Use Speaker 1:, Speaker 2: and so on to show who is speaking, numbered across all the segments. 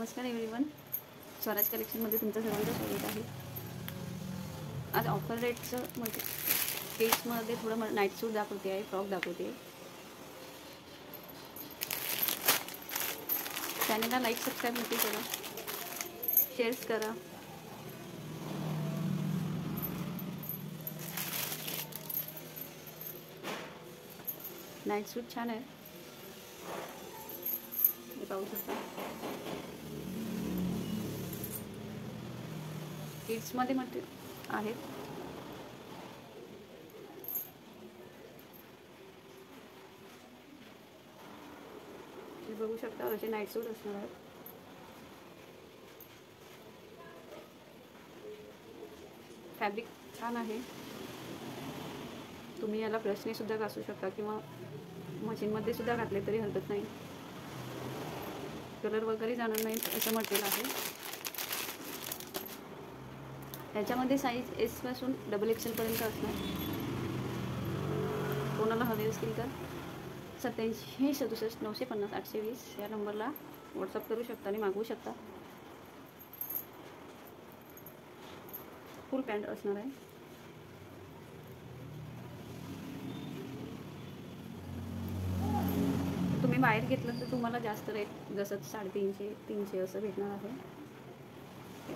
Speaker 1: नमस्कार एव्हरीवन, स्वराज कलेक्शनमध्ये तुमचं सर्वांचं स्वागत आहे। आज ऑफर रेटचं म्हणजे किड्समध्ये थोडं नाईट सूट दाखवते आहे, फ्रॉक दाखवते आहे। चॅनलला लाईक सबस्क्राईब नक्की करा, शेअर्स करा। नाईट सूट छान आहे, हे पाहू शकता। किड्समध्ये मध्ये आहेत। हे बघू शकता, असे नाईट सूट असणार आहेत। फॅब्रिक छान आहे, तुम्ही याला ब्रशने सुद्धा घासू शकता किंवा मशीनमध्ये सुद्धा घातले तरी हरकत नाही, कलर वगैरे जाणार नाही असं मटेरियल आहे। याच्यामध्ये साईज एस पासून XXL पर्यंत असणार। कोणाला हवे असतील तर 87 67 950 820 या नंबरला व्हॉट्सअप करू शकता आणि मागवू शकता। फुल पॅन्ट असणार आहे। तुम्ही बाहेर घेतलं तर तुम्हाला जास्त रेट जसं 350 300 असं भेटणार आहे।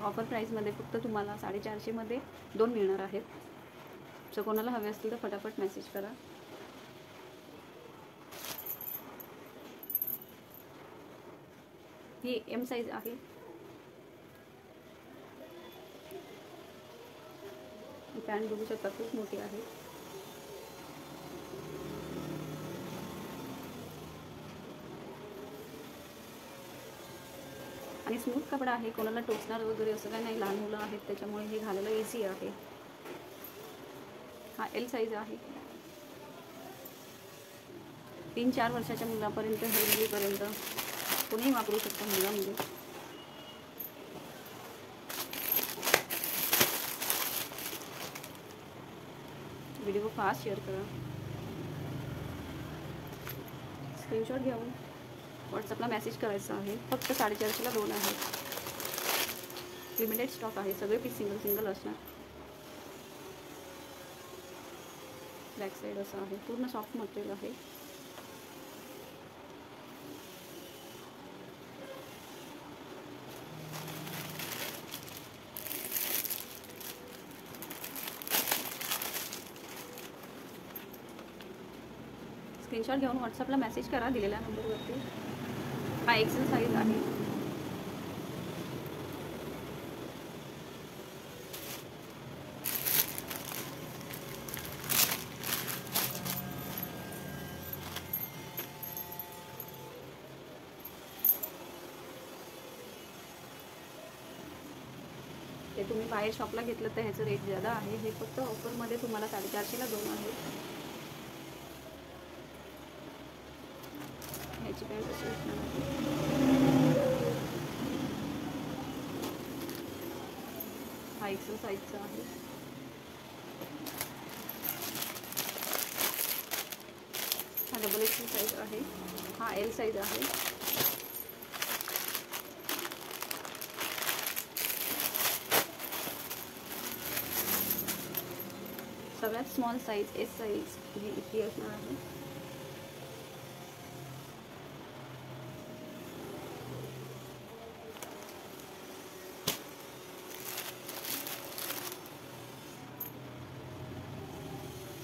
Speaker 1: ऑफर प्राईसमध्ये फक्त तुम्हाला 450 मध्ये 2 मिळणार आहेत। सो कोणाला हवे असतील तर फटाफट मेसेज करा। ही M साईज आहे। पॅन्ट बघू शकता, खूप मोठी आहे। आणि स्मूथ कपडा आहे, कोणाला टोचणार वगैरे असं काही नाही। लहान मुलं आहेत त्याच्यामुळे हे घालायला इझी आहे। हा L साईज आहे। 3-4 वर्षाच्या मुलापर्यंत मुलीपर्यंत कोणीही वापरू शकतो, मुला मुली। व्हिडिओ फास्ट शेअर करा, स्क्रीनशॉट घेऊन व्हॉट्सअपला मेसेज करायचा आहे। फक्त 450 ला 2 आहेत। लिमिटेड स्टॉक आहे, सगळे पीस सिंगल असणार। बॅक साईड असं आहे, पूर्ण सॉफ्ट मटेरियल आहे। स्क्रीनशॉट घेऊन व्हॉट्सअपला मेसेज करा दिलेल्या नंबरवरती। हा XL साईज आहे। ते तुम्ही बाहेर शॉपला घेतलं तर ह्याचं रेट जादा आहे। हे फक्त ऑफरमध्ये तुम्हाला 450 ला 2 आहे। ह्याची पॅन्ट अशी असणार आहे। हा XL साईजचा आहे। हा XXL साईज आहे। हा L साईज आहे। सगळ्यात स्मॉल साईज S साईज ही इतकी असणार आहे।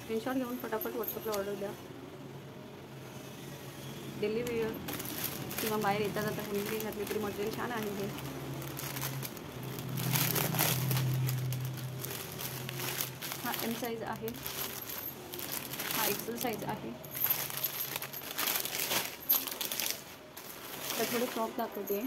Speaker 1: स्क्रीनशॉट घेऊन फटाफट व्हॉट्सअपला ऑर्डर द्या। डेली वेअर किंवा बाहेर येता जाता कोणीतरी घातली तरी मटेरियल छान आहे हे। हा M साईज आहे। हा XL साईज आहे। तर थोडे फ्रॉक दाखवते।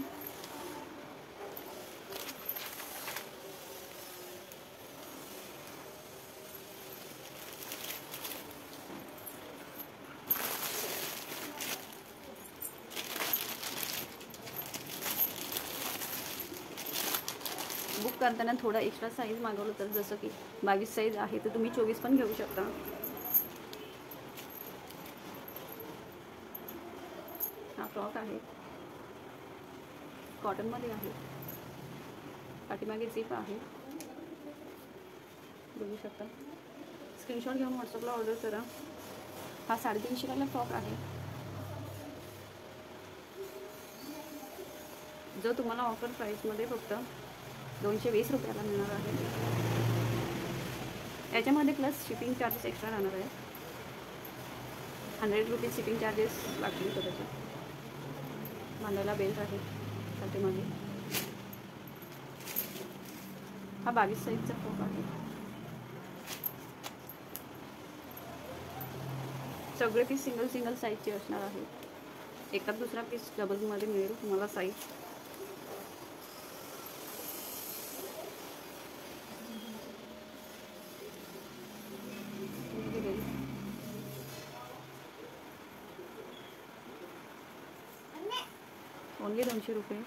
Speaker 1: बुक करताना थोडा एक्स्ट्रा साईज मागवलं तर जसं की 22 साईज आहे तर तुम्ही 24 पण घेऊ शकता। हा फ्रॉक आहे। कॉटनमध्ये आहे. पाठीमागे झिप आहे, बघू शकता. स्क्रीनशॉट घेऊन व्हॉट्सअपला ऑर्डर करा. हा 350 फ्रॉक आहे, जो तुम्हाला ऑफर प्राईसमध्ये फक्त 220 रुपयाला मिळणार आहे. याच्यामध्ये प्लस शिपिंग चार्जेस एक्स्ट्रा राहणार आहे. 100 रुपीज शिपिंग चार्जेस लागतील कदाचित. बांधायला बेल्ट आहे पाठीमागे. हा 22 साईजचा फ्रॉक आहे. सगळे पीस सिंगल साईजचे असणार आहेत. एखाद दुसरा पीस डबलमध्ये मिळेल तुम्हाला साईज. ओनली 200 रुपये.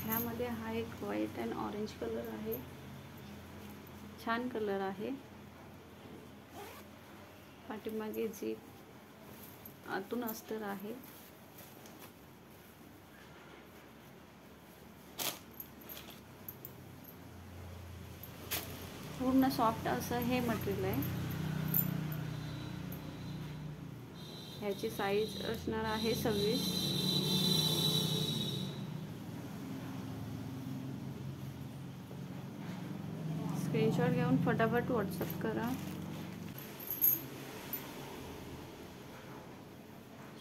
Speaker 1: ह्यामध्ये हा एक व्हाईट अँड ऑरेंज कलर आहे. छान कलर आहे. पाठीमागे झिप, आतून अस्तर आहे. पूर्ण सॉफ्ट असं हे मटेरियल आहे. ह्याची साईज असणार आहे 26. स्क्रीनशॉट घेऊन फटाफट व्हॉट्सअप करा.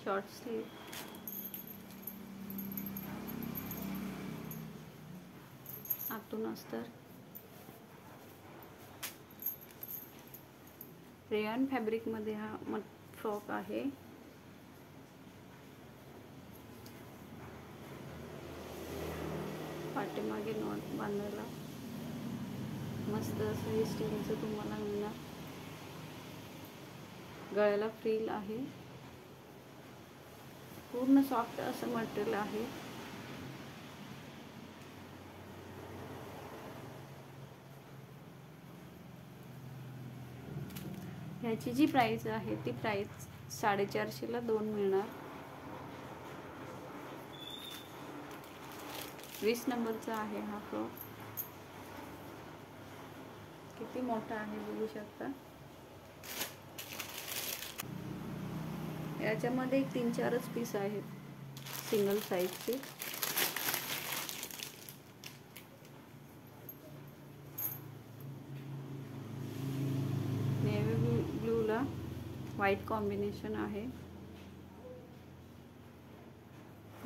Speaker 1: शॉर्ट स्लीव, आतून अस्तर. रेयन फॅब्रिकमध्ये हा फ्रॉक आहे. पाठीमागे नॉट बांधायला मस्त असं हे स्टीलचं तुम्हाला मिळणार. गळ्याला फ्रिल आहे. पूर्ण सॉफ्ट असं मटेरियल आहे. ह्याची जी प्राइस आहे ती प्राइस 450 ला 2 मिळणार. 20 नंबरचा आहे हा फ्रॉक. किती मोठा आहे बघू शकता. याच्यामध्ये एक 3-4च पीस आहेत सिंगल साईजचे. नेव्ही ब्लूला व्हाईट कॉम्बिनेशन आहे.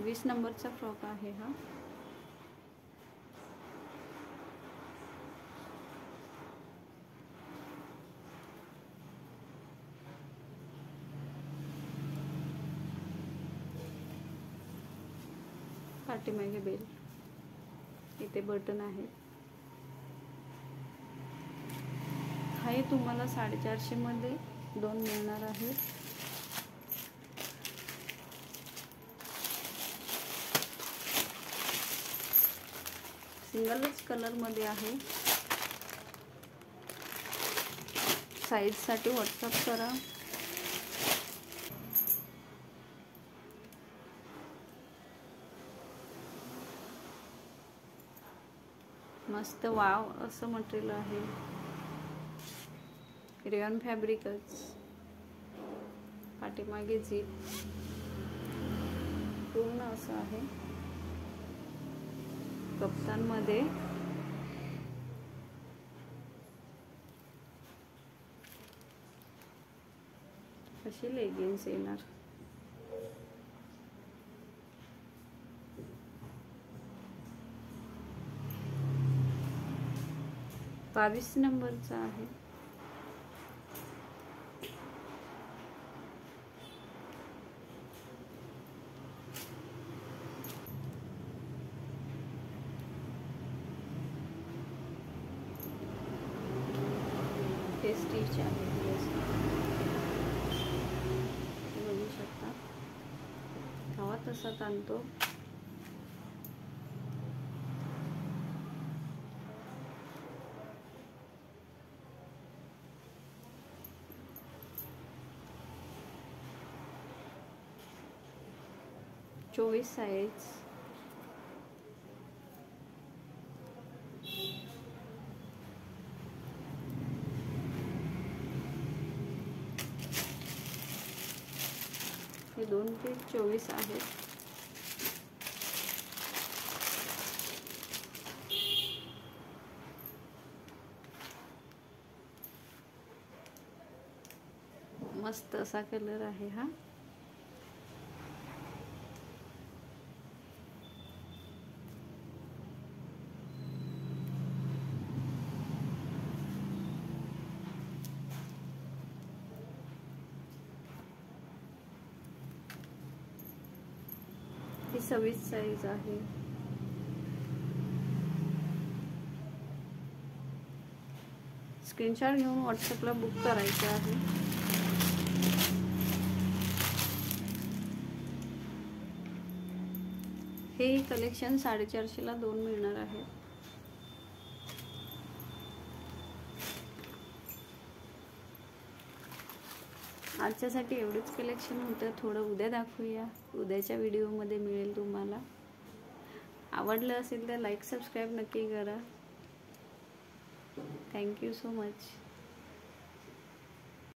Speaker 1: 20 नंबरचा फ्रॉक आहे हा. पाठीमागे बेल्ट, इथे बटन आहे. हे तुम्हाला 450 मध्ये 2 मिळणार आहे. सिंगलच कलर मध्ये आहे. साईज साठी व्हॉट्सअप करा. मस्त वाव असं मटेरियल आहे. रेयन फॅब्रिकच. पाठीमागे झिप पूर्ण असं आहे. कप्तानमध्ये अशी लेगिन्स येणार. बावीस नंबरचा आहे. स्टिच आहे. बघू शकता. हवा तसा ताणतो. 24 साइज। हे 2 ते 24 आहेत। मस्त असा कलर आहे हा। ही 26 साइज आहे। स्क्रीनशॉट घेऊन व्हॉट्सअपला बुक करायचं आहे। हे कलेक्शन 450 ला 2 मिळणार आहे। आजच्यासाठी एवढेच कलेक्शन होतं। थोडं उद्या दाखवूया, उद्याच्या व्हिडिओमध्ये मिळेल तुम्हाला। आवडलं असेल तर लाईक सबस्क्राईब नक्की करा। Thank you so much.